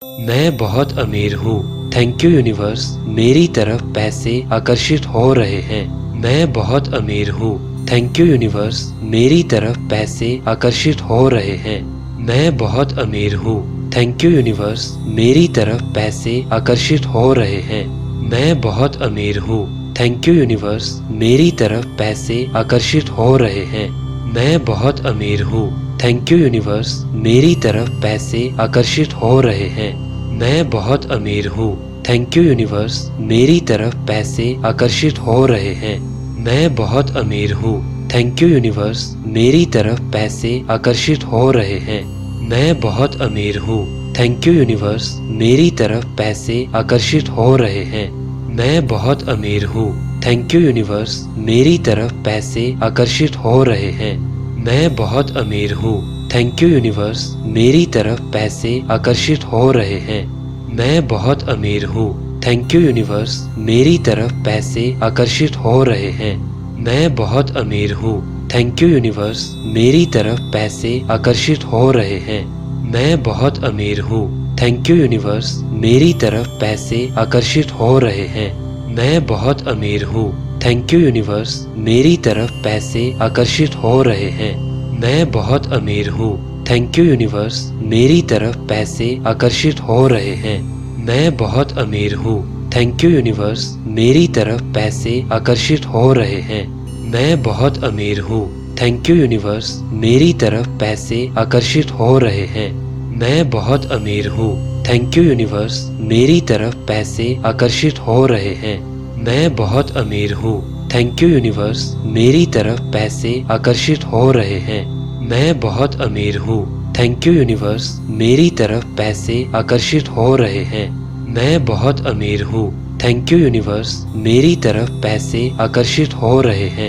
मैं बहुत अमीर हूँ, थैंक यू यूनिवर्स, मेरी तरफ पैसे आकर्षित हो रहे हैं। मैं बहुत अमीर हूँ, थैंक यू यूनिवर्स, मेरी तरफ पैसे आकर्षित हो रहे हैं। मैं बहुत अमीर हूँ, थैंक यू यूनिवर्स, मेरी तरफ पैसे आकर्षित हो रहे हैं। मैं बहुत अमीर हूँ, थैंक यू यूनिवर्स, मेरी तरफ पैसे आकर्षित हो रहे हैं। मैं बहुत अमीर हूँ, थैंक यू यूनिवर्स, मेरी तरफ पैसे आकर्षित हो रहे हैं। मैं बहुत अमीर हूँ, थैंक यू यूनिवर्स, मेरी तरफ पैसे आकर्षित हो रहे हैं। मैं बहुत अमीर हूँ, थैंक यू यूनिवर्स, मेरी तरफ पैसे आकर्षित हो रहे हैं। मैं बहुत अमीर हूँ, थैंक यू यूनिवर्स, मेरी तरफ पैसे आकर्षित हो रहे हैं। मैं बहुत अमीर हूँ, थैंक यू यूनिवर्स, मेरी तरफ पैसे आकर्षित हो रहे हैं। मैं बहुत अमीर हूँ, थैंक यू यूनिवर्स, मेरी तरफ पैसे आकर्षित हो रहे हैं। मैं बहुत अमीर हूँ, थैंक यू यूनिवर्स, मेरी तरफ पैसे आकर्षित हो रहे हैं। मैं बहुत अमीर हूँ, थैंक यू यूनिवर्स, मेरी तरफ पैसे आकर्षित हो रहे हैं। मैं बहुत अमीर हूँ, थैंक यू यूनिवर्स, मेरी तरफ पैसे आकर्षित हो रहे हैं। मैं बहुत अमीर हूँ, थैंक यू यूनिवर्स, मेरी तरफ पैसे आकर्षित हो रहे हैं। मैं बहुत अमीर हूँ, थैंक यू यूनिवर्स, मेरी तरफ पैसे आकर्षित हो रहे हैं। मैं बहुत अमीर हूँ, थैंक यू यूनिवर्स, मेरी तरफ पैसे आकर्षित हो रहे हैं। मैं बहुत अमीर हूँ, थैंक यू यूनिवर्स, मेरी तरफ पैसे आकर्षित हो रहे हैं। मैं बहुत अमीर हूँ, थैंक यू यूनिवर्स, मेरी तरफ पैसे आकर्षित हो रहे हैं। मैं बहुत अमीर हूँ, थैंक यू यूनिवर्स, मेरी तरफ पैसे आकर्षित हो रहे हैं। मैं बहुत अमीर हूँ, थैंक यू यूनिवर्स, मेरी तरफ पैसे आकर्षित हो रहे हैं। मैं बहुत अमीर हूँ, थैंक यू यूनिवर्स, मेरी तरफ पैसे आकर्षित हो रहे हैं।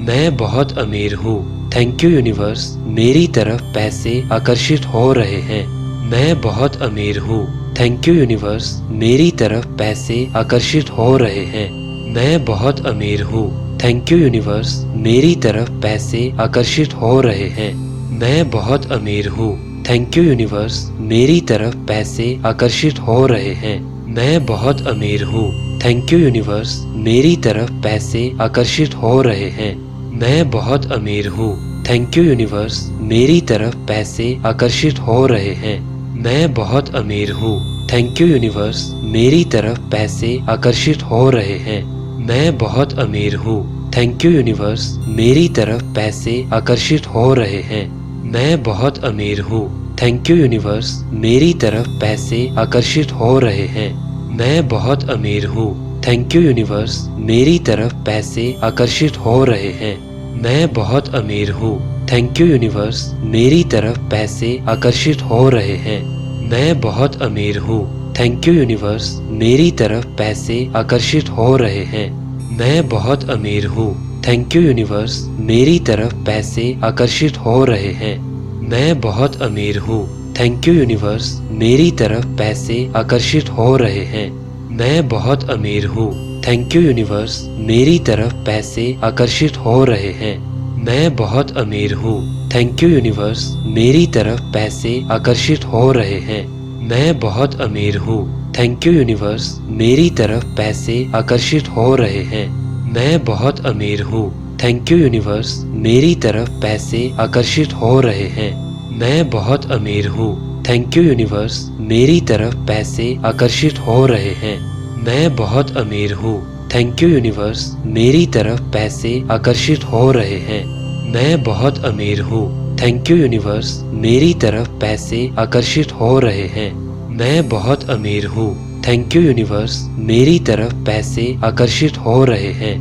मैं बहुत अमीर हूँ, थैंक यू यूनिवर्स, मेरी तरफ पैसे आकर्षित हो रहे हैं। मैं बहुत अमीर हूँ, थैंक यू यूनिवर्स, मेरी तरफ पैसे आकर्षित हो रहे हैं। मैं बहुत अमीर हूँ, थैंक यू यूनिवर्स, मेरी तरफ पैसे आकर्षित हो रहे हैं। मैं बहुत अमीर हूँ, थैंक यू यूनिवर्स, मेरी तरफ पैसे आकर्षित हो रहे हैं। मैं बहुत अमीर हूँ, थैंक यू यूनिवर्स, मेरी तरफ पैसे आकर्षित हो रहे हैं। मैं बहुत अमीर हूँ, थैंक यू यूनिवर्स, मेरी तरफ पैसे आकर्षित हो रहे हैं। मैं बहुत अमीर हूँ, थैंक यू यूनिवर्स, मेरी तरफ पैसे आकर्षित हो रहे हैं। मैं बहुत अमीर हूँ, थैंक यू यूनिवर्स, मेरी तरफ पैसे आकर्षित हो रहे हैं। मैं बहुत अमीर हूँ, थैंक यू यूनिवर्स, मेरी तरफ पैसे आकर्षित हो रहे हैं। मैं बहुत अमीर हूँ, थैंक यू यूनिवर्स, मेरी तरफ पैसे आकर्षित हो रहे हैं। मैं बहुत अमीर हूँ, थैंक यू यूनिवर्स, मेरी तरफ पैसे आकर्षित हो रहे हैं। मैं बहुत अमीर हूँ, थैंक यू यूनिवर्स, मेरी तरफ पैसे आकर्षित हो रहे हैं। मैं बहुत अमीर हूँ, थैंक यू यूनिवर्स, मेरी तरफ पैसे आकर्षित हो रहे हैं। मैं बहुत अमीर हूँ, थैंक यू यूनिवर्स, मेरी तरफ पैसे आकर्षित हो रहे हैं। मैं बहुत अमीर हूँ, थैंक यू यूनिवर्स, मेरी तरफ पैसे आकर्षित हो रहे हैं। मैं बहुत अमीर हूँ, थैंक यू यूनिवर्स, मेरी तरफ पैसे आकर्षित हो रहे हैं। मैं बहुत अमीर हूँ, थैंक यू यूनिवर्स, मेरी तरफ पैसे आकर्षित हो रहे हैं। मैं बहुत अमीर हूँ, थैंक यू यूनिवर्स, मेरी तरफ पैसे आकर्षित हो रहे हैं। मैं बहुत अमीर हूँ, थैंक यू यूनिवर्स, मेरी तरफ पैसे आकर्षित हो रहे हैं। मैं बहुत अमीर हूँ, थैंक यू यूनिवर्स, मेरी तरफ पैसे आकर्षित हो रहे हैं। मैं बहुत अमीर हूँ, थैंक यू यूनिवर्स, मेरी तरफ पैसे आकर्षित हो रहे हैं। मैं बहुत अमीर हूँ, थैंक यू यूनिवर्स, मेरी तरफ पैसे आकर्षित हो रहे हैं।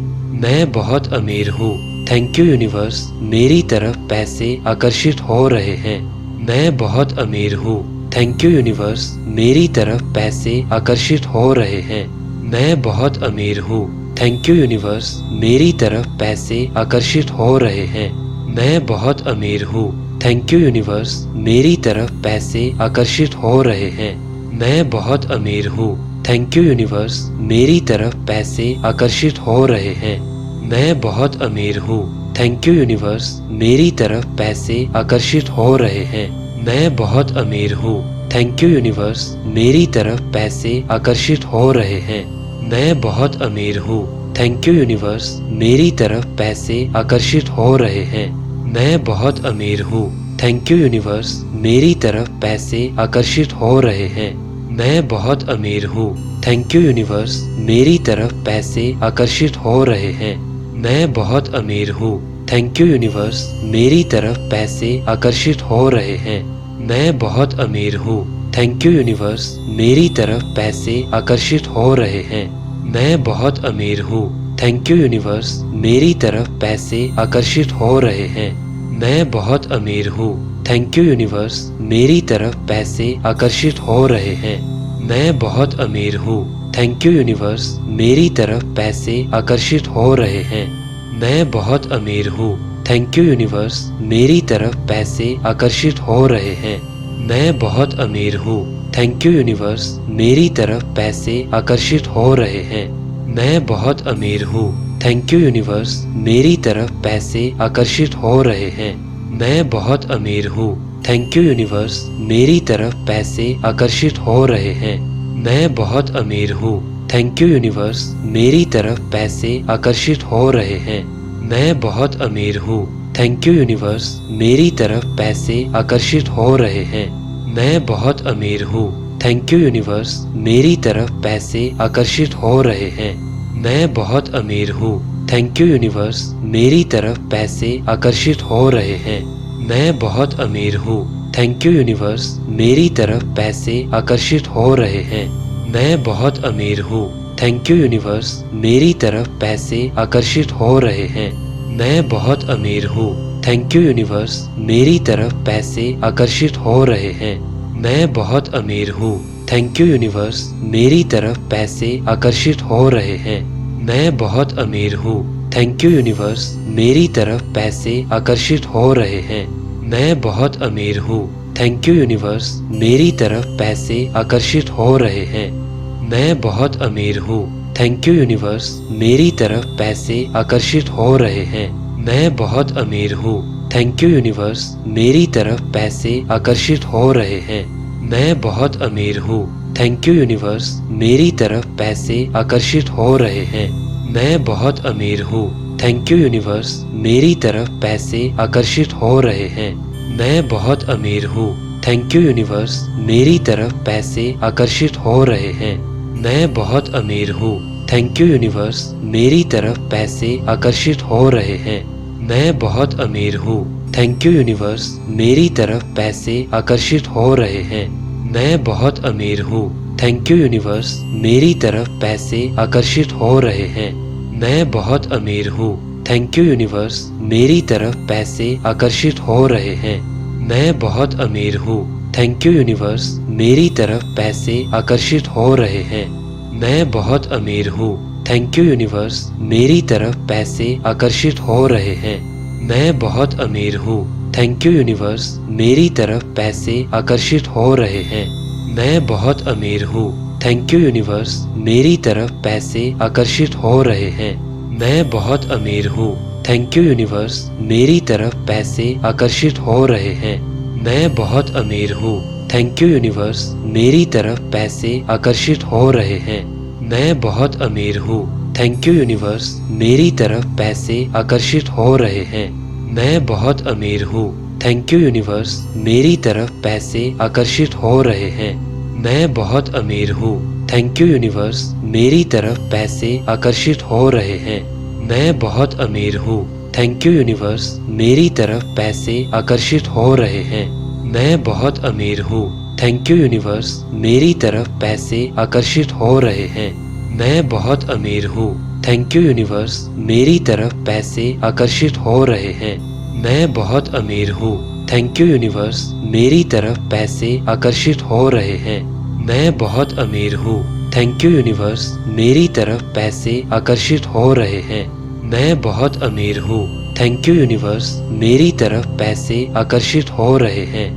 मैं बहुत अमीर हूँ, थैंक यू यूनिवर्स, मेरी तरफ पैसे आकर्षित हो रहे हैं। मैं बहुत अमीर हूँ, थैंक यू यूनिवर्स, मेरी तरफ पैसे आकर्षित हो रहे हैं। मैं बहुत अमीर हूँ, थैंक यू यूनिवर्स, मेरी तरफ पैसे आकर्षित हो रहे हैं। मैं बहुत अमीर हूँ, थैंक यू यूनिवर्स, मेरी तरफ पैसे आकर्षित हो रहे हैं। मैं बहुत अमीर हूँ, थैंक यू यूनिवर्स, मेरी तरफ पैसे आकर्षित हो रहे हैं। मैं बहुत अमीर हूँ, थैंक यू यूनिवर्स, मेरी तरफ पैसे आकर्षित हो रहे हैं। मैं बहुत अमीर हूँ, थैंक यू यूनिवर्स, मेरी तरफ पैसे आकर्षित हो रहे हैं। मैं बहुत अमीर हूँ। थैंक यू यूनिवर्स, मेरी तरफ पैसे आकर्षित हो रहे हैं। मैं बहुत अमीर हूँ। थैंक यू यूनिवर्स, मेरी तरफ पैसे आकर्षित हो रहे हैं। मैं बहुत अमीर हूँ। थैंक यू यूनिवर्स, मेरी तरफ पैसे आकर्षित हो रहे हैं। मैं बहुत अमीर हूँ। थैंक यू यूनिवर्स, मेरी तरफ पैसे आकर्षित हो रहे हैं। मैं बहुत अमीर हूँ। थैंक यू यूनिवर्स, मेरी तरफ पैसे आकर्षित हो रहे हैं। मैं बहुत अमीर हूँ। थैंक यू यूनिवर्स, मेरी तरफ पैसे आकर्षित हो रहे हैं। मैं बहुत अमीर हूँ। थैंक यू यूनिवर्स, मेरी तरफ पैसे आकर्षित हो रहे हैं। मैं बहुत अमीर हूँ। थैंक यू यूनिवर्स, मेरी तरफ पैसे आकर्षित हो रहे हैं। मैं बहुत अमीर हूँ। थैंक यू यूनिवर्स, मेरी तरफ पैसे आकर्षित हो रहे हैं। मैं बहुत अमीर हूँ। थैंक यू यूनिवर्स, मेरी तरफ पैसे आकर्षित हो रहे हैं। मैं बहुत अमीर हूँ। थैंक यू यूनिवर्स, मेरी तरफ पैसे आकर्षित हो रहे हैं। मैं बहुत अमीर हूँ। थैंक यू यूनिवर्स, मेरी तरफ पैसे आकर्षित हो रहे हैं। मैं बहुत अमीर हूँ। थैंक यू यूनिवर्स, मेरी तरफ पैसे आकर्षित हो रहे हैं। मैं बहुत अमीर हूँ। थैंक यू यूनिवर्स, मेरी तरफ पैसे आकर्षित हो रहे हैं। मैं बहुत अमीर हूँ। थैंक यू यूनिवर्स, मेरी तरफ पैसे आकर्षित हो रहे हैं। मैं बहुत अमीर हूँ। थैंक यू यूनिवर्स, मेरी तरफ पैसे आकर्षित हो रहे हैं। मैं बहुत अमीर हूँ। थैंक यू यूनिवर्स, मेरी तरफ पैसे आकर्षित हो रहे हैं। मैं बहुत अमीर हूँ। थैंक यू यूनिवर्स, मेरी तरफ पैसे आकर्षित हो रहे हैं। मैं बहुत अमीर हूँ। थैंक यू यूनिवर्स, मेरी तरफ पैसे आकर्षित हो रहे हैं। मैं बहुत अमीर हूँ। थैंक यू यूनिवर्स, मेरी तरफ पैसे आकर्षित हो रहे हैं। मैं बहुत अमीर हूँ। थैंक यू यूनिवर्स, मेरी तरफ पैसे आकर्षित हो रहे हैं। मैं बहुत अमीर हूँ। थैंक यू यूनिवर्स, मेरी तरफ पैसे आकर्षित हो रहे हैं। मैं बहुत अमीर हूँ। थैंक यू यूनिवर्स, मेरी तरफ पैसे आकर्षित हो रहे हैं। मैं बहुत अमीर हूँ। थैंक यू यूनिवर्स, मेरी तरफ पैसे आकर्षित हो रहे हैं। मैं बहुत अमीर हूँ। थैंक यू यूनिवर्स, मेरी तरफ पैसे आकर्षित हो रहे हैं। मैं बहुत अमीर हूँ। थैंक यू यूनिवर्स, मेरी तरफ पैसे आकर्षित हो रहे हैं। मैं बहुत अमीर हूँ। थैंक यू यूनिवर्स, मेरी तरफ पैसे आकर्षित हो रहे हैं। मैं बहुत अमीर हूँ। थैंक यू यूनिवर्स, मेरी तरफ पैसे आकर्षित हो रहे हैं। मैं बहुत अमीर हूँ। थैंक यू यूनिवर्स, मेरी तरफ पैसे आकर्षित हो रहे हैं। मैं बहुत अमीर हूँ। थैंक यू यूनिवर्स, मेरी तरफ पैसे आकर्षित हो रहे हैं। मैं बहुत अमीर हूँ। थैंक यू यूनिवर्स, मेरी तरफ पैसे आकर्षित हो रहे हैं। मैं बहुत अमीर हूँ। थैंक यू यूनिवर्स, मेरी तरफ पैसे आकर्षित हो रहे हैं। मैं बहुत अमीर हूँ। थैंक यू यूनिवर्स, मेरी तरफ पैसे आकर्षित हो रहे हैं। मैं बहुत अमीर हूँ। थैंक यू यूनिवर्स, मेरी तरफ पैसे आकर्षित हो रहे हैं। मैं बहुत अमीर हूँ। थैंक यू यूनिवर्स, मेरी तरफ पैसे आकर्षित हो रहे हैं। मैं बहुत अमीर हूँ। थैंक यू यूनिवर्स, मेरी तरफ पैसे आकर्षित हो रहे हैं। मैं बहुत अमीर हूँ। थैंक यू यूनिवर्स, मेरी तरफ पैसे आकर्षित हो रहे हैं। मैं बहुत अमीर हूँ। थैंक यू यूनिवर्स, मेरी तरफ पैसे आकर्षित हो रहे हैं। मैं बहुत अमीर हूँ। थैंक यू यूनिवर्स, मेरी तरफ पैसे आकर्षित हो रहे हैं। मैं बहुत अमीर हूँ। थैंक यू यूनिवर्स, मेरी तरफ पैसे आकर्षित हो रहे हैं। मैं बहुत अमीर हूँ। थैंक यू यूनिवर्स, मेरी तरफ पैसे आकर्षित हो रहे हैं। मैं बहुत अमीर हूँ। थैंक यू यूनिवर्स, मेरी तरफ पैसे आकर्षित हो रहे हैं। मैं बहुत अमीर हूँ। थैंक यू यूनिवर्स, मेरी तरफ पैसे आकर्षित हो रहे हैं। मैं बहुत अमीर हूँ। थैंक यू यूनिवर्स, मेरी तरफ पैसे आकर्षित हो रहे हैं। मैं बहुत अमीर हूँ। थैंक यू यूनिवर्स, मेरी तरफ पैसे आकर्षित हो रहे हैं। मैं बहुत अमीर हूँ। थैंक यू यूनिवर्स, मेरी तरफ पैसे आकर्षित हो रहे हैं।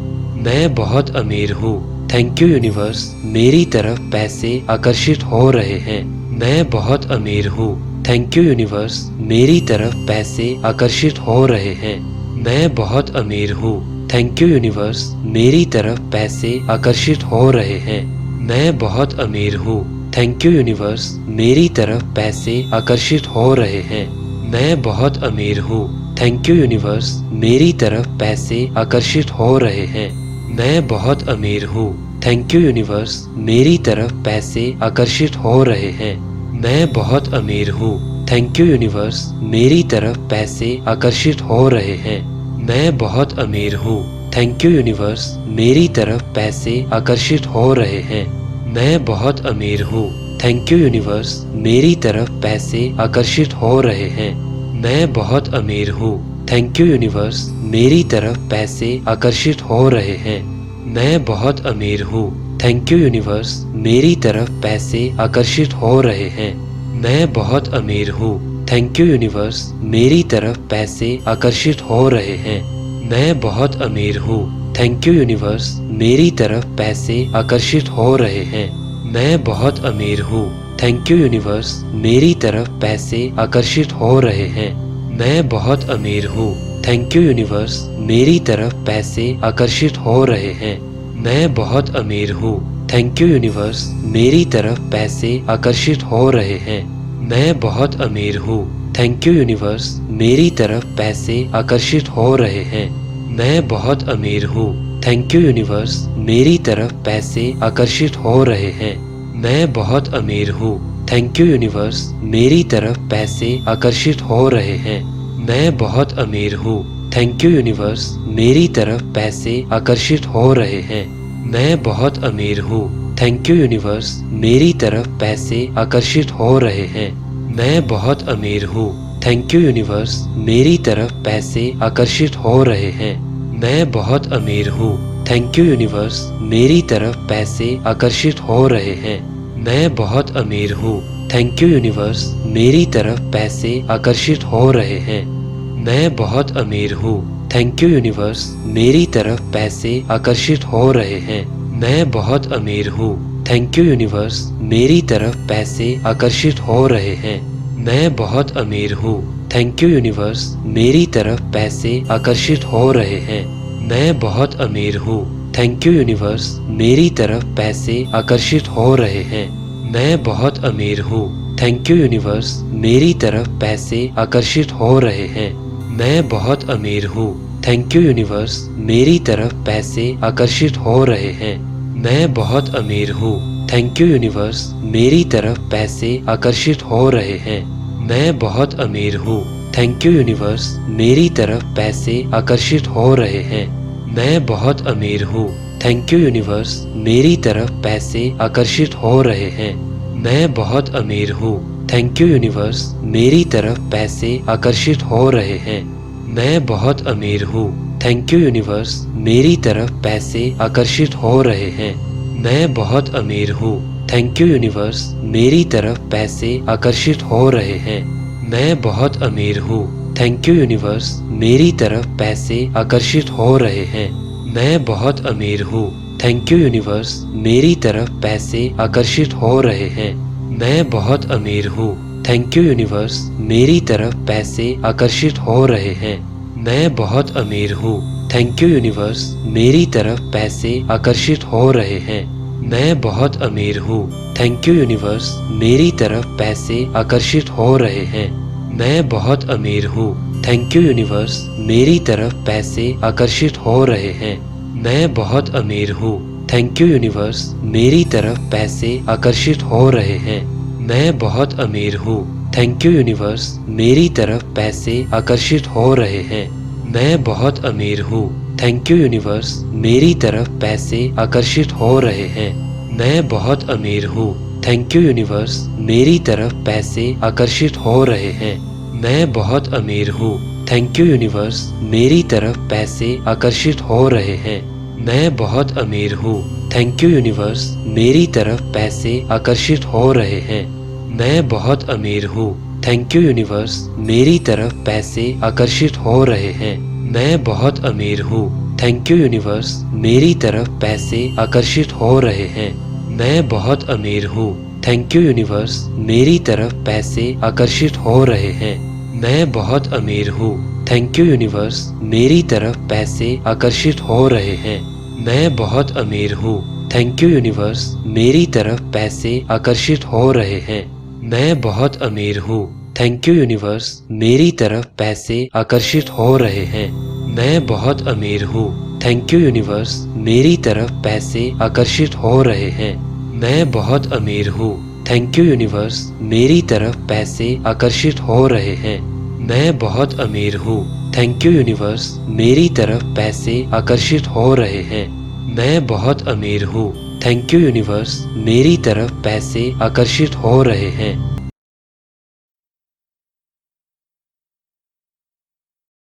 मैं बहुत अमीर हूँ। थैंक यू यूनिवर्स, मेरी तरफ पैसे आकर्षित हो रहे हैं। मैं बहुत अमीर हूँ। थैंक यू यूनिवर्स, मेरी तरफ पैसे आकर्षित हो रहे हैं। मैं बहुत अमीर हूँ। थैंक यू यूनिवर्स, मेरी तरफ पैसे आकर्षित हो रहे हैं। मैं बहुत अमीर हूँ। थैंक यू यूनिवर्स, मेरी तरफ पैसे आकर्षित हो रहे हैं। मैं बहुत अमीर हूँ। थैंक यू यूनिवर्स, मेरी तरफ पैसे आकर्षित हो रहे हैं। मैं बहुत अमीर हूँ। थैंक यू यूनिवर्स, मेरी तरफ पैसे आकर्षित हो रहे हैं। मैं बहुत अमीर हूँ। थैंक यू यूनिवर्स, मेरी तरफ पैसे आकर्षित हो रहे हैं। मैं बहुत अमीर हूँ। थैंक यू यूनिवर्स, मेरी तरफ पैसे आकर्षित हो रहे हैं। मैं बहुत अमीर हूँ। थैंक यू यूनिवर्स, मेरी तरफ पैसे आकर्षित हो रहे हैं। मैं बहुत अमीर हूँ। थैंक यू यूनिवर्स, मेरी तरफ पैसे आकर्षित हो रहे हैं। मैं बहुत अमीर हूँ। थैंक यू यूनिवर्स, मेरी तरफ पैसे आकर्षित हो रहे हैं। मैं बहुत अमीर हूँ। थैंक यू यूनिवर्स, मेरी तरफ पैसे आकर्षित हो रहे हैं। मैं बहुत अमीर हूँ। थैंक यू यूनिवर्स, मेरी तरफ पैसे आकर्षित हो रहे हैं। मैं बहुत अमीर हूँ। थैंक यू यूनिवर्स, मेरी तरफ पैसे आकर्षित हो रहे हैं। मैं बहुत अमीर हूँ। थैंक यू यूनिवर्स, मेरी तरफ पैसे आकर्षित हो रहे हैं। मैं बहुत अमीर हूँ। थैंक यू यूनिवर्स, मेरी तरफ पैसे आकर्षित हो रहे हैं। मैं बहुत अमीर हूँ। थैंक यू यूनिवर्स, मेरी तरफ पैसे आकर्षित हो रहे हैं। मैं बहुत अमीर हूँ। थैंक यू यूनिवर्स, मेरी तरफ पैसे आकर्षित हो रहे हैं। मैं बहुत अमीर हूँ। थैंक यू यूनिवर्स, मेरी तरफ पैसे आकर्षित हो रहे हैं। मैं बहुत अमीर हूँ। थैंक यू यूनिवर्स, मेरी तरफ पैसे आकर्षित हो रहे हैं। मैं बहुत अमीर हूँ। थैंक यू यूनिवर्स, मेरी तरफ पैसे आकर्षित हो रहे हैं। मैं बहुत अमीर हूँ। थैंक यू यूनिवर्स, मेरी तरफ पैसे आकर्षित हो रहे हैं। मैं बहुत अमीर हूँ। थैंक यू यूनिवर्स, मेरी तरफ पैसे आकर्षित हो रहे हैं। मैं बहुत अमीर हूँ। थैंक यू यूनिवर्स, मेरी तरफ पैसे आकर्षित हो रहे हैं। मैं बहुत अमीर हूँ। थैंक यू यूनिवर्स, मेरी तरफ पैसे आकर्षित हो रहे हैं। मैं बहुत अमीर हूँ। थैंक यू यूनिवर्स, मेरी तरफ पैसे आकर्षित हो रहे हैं। मैं बहुत अमीर हूँ। थैंक यू यूनिवर्स, मेरी तरफ पैसे आकर्षित हो रहे हैं। मैं बहुत अमीर हूँ। थैंक यू यूनिवर्स, मेरी तरफ पैसे आकर्षित हो रहे हैं। मैं बहुत अमीर हूँ। थैंक यू यूनिवर्स, मेरी तरफ पैसे आकर्षित हो रहे हैं। मैं बहुत अमीर हूँ। थैंक यू यूनिवर्स, मेरी तरफ पैसे आकर्षित हो रहे हैं। मैं बहुत अमीर हूँ। थैंक यू यूनिवर्स, मेरी तरफ पैसे आकर्षित हो रहे हैं। मैं बहुत अमीर हूँ। थैंक यू यूनिवर्स, मेरी तरफ पैसे आकर्षित हो रहे हैं। मैं बहुत अमीर हूँ। थैंक यू यूनिवर्स, मेरी तरफ पैसे आकर्षित हो रहे हैं। मैं बहुत अमीर हूँ। थैंक यू यूनिवर्स, मेरी तरफ पैसे आकर्षित हो रहे हैं। मैं बहुत अमीर हूँ। थैंक यू यूनिवर्स, मेरी तरफ पैसे आकर्षित हो रहे हैं। मैं बहुत अमीर हूँ। थैंक यू यूनिवर्स, मेरी तरफ पैसे आकर्षित हो रहे हैं। मैं बहुत अमीर हूँ। थैंक यू यूनिवर्स, मेरी तरफ पैसे आकर्षित हो रहे हैं। मैं बहुत अमीर हूँ। थैंक यू यूनिवर्स, मेरी तरफ पैसे आकर्षित हो रहे हैं। मैं बहुत अमीर हूँ। थैंक यू यूनिवर्स, मेरी तरफ पैसे आकर्षित हो रहे हैं। मैं बहुत अमीर हूँ। थैंक यू यूनिवर्स, मेरी तरफ पैसे आकर्षित हो रहे हैं। मैं बहुत अमीर हूँ। थैंक यू यूनिवर्स, मेरी तरफ पैसे आकर्षित हो रहे हैं। मैं बहुत अमीर हूँ। थैंक यू यूनिवर्स, मेरी तरफ पैसे आकर्षित हो रहे हैं। मैं बहुत अमीर हूँ। थैंक यू यूनिवर्स, मेरी तरफ पैसे आकर्षित हो रहे हैं। मैं बहुत अमीर हूँ। थैंक यू यूनिवर्स, मेरी तरफ पैसे आकर्षित हो रहे हैं। मैं बहुत अमीर हूँ। थैंक यू यूनिवर्स, मेरी तरफ पैसे आकर्षित हो रहे हैं। मैं बहुत अमीर हूँ। थैंक यू यूनिवर्स, मेरी तरफ पैसे आकर्षित हो रहे हैं। मैं बहुत अमीर हूँ। थैंक यू यूनिवर्स, मेरी तरफ पैसे आकर्षित हो रहे हैं। मैं बहुत अमीर हूँ। थैंक यू यूनिवर्स, मेरी तरफ पैसे आकर्षित हो रहे हैं। मैं बहुत अमीर हूँ। थैंक यू यूनिवर्स, मेरी तरफ पैसे आकर्षित हो रहे हैं। मैं बहुत अमीर हूँ। थैंक यू यूनिवर्स, मेरी तरफ पैसे आकर्षित हो रहे हैं। मैं बहुत अमीर हूँ। थैंक यू यूनिवर्स, मेरी तरफ पैसे आकर्षित हो रहे हैं। मैं बहुत अमीर हूँ। थैंक यू यूनिवर्स, मेरी तरफ पैसे आकर्षित हो रहे हैं। मैं बहुत अमीर हूँ। थैंक यू यूनिवर्स, मेरी तरफ पैसे आकर्षित हो रहे हैं। मैं बहुत अमीर हूँ। थैंक यू यूनिवर्स, मेरी तरफ पैसे आकर्षित हो रहे हैं। मैं बहुत अमीर हूँ। थैंक यू यूनिवर्स, मेरी तरफ पैसे आकर्षित हो रहे हैं। मैं बहुत अमीर हूँ। थैंक यू यूनिवर्स, मेरी तरफ पैसे आकर्षित हो रहे हैं। मैं बहुत अमीर हूँ। थैंक यू यूनिवर्स, मेरी तरफ पैसे आकर्षित हो रहे हैं। मैं बहुत अमीर हूँ। थैंक यू यूनिवर्स, मेरी तरफ पैसे आकर्षित हो रहे हैं।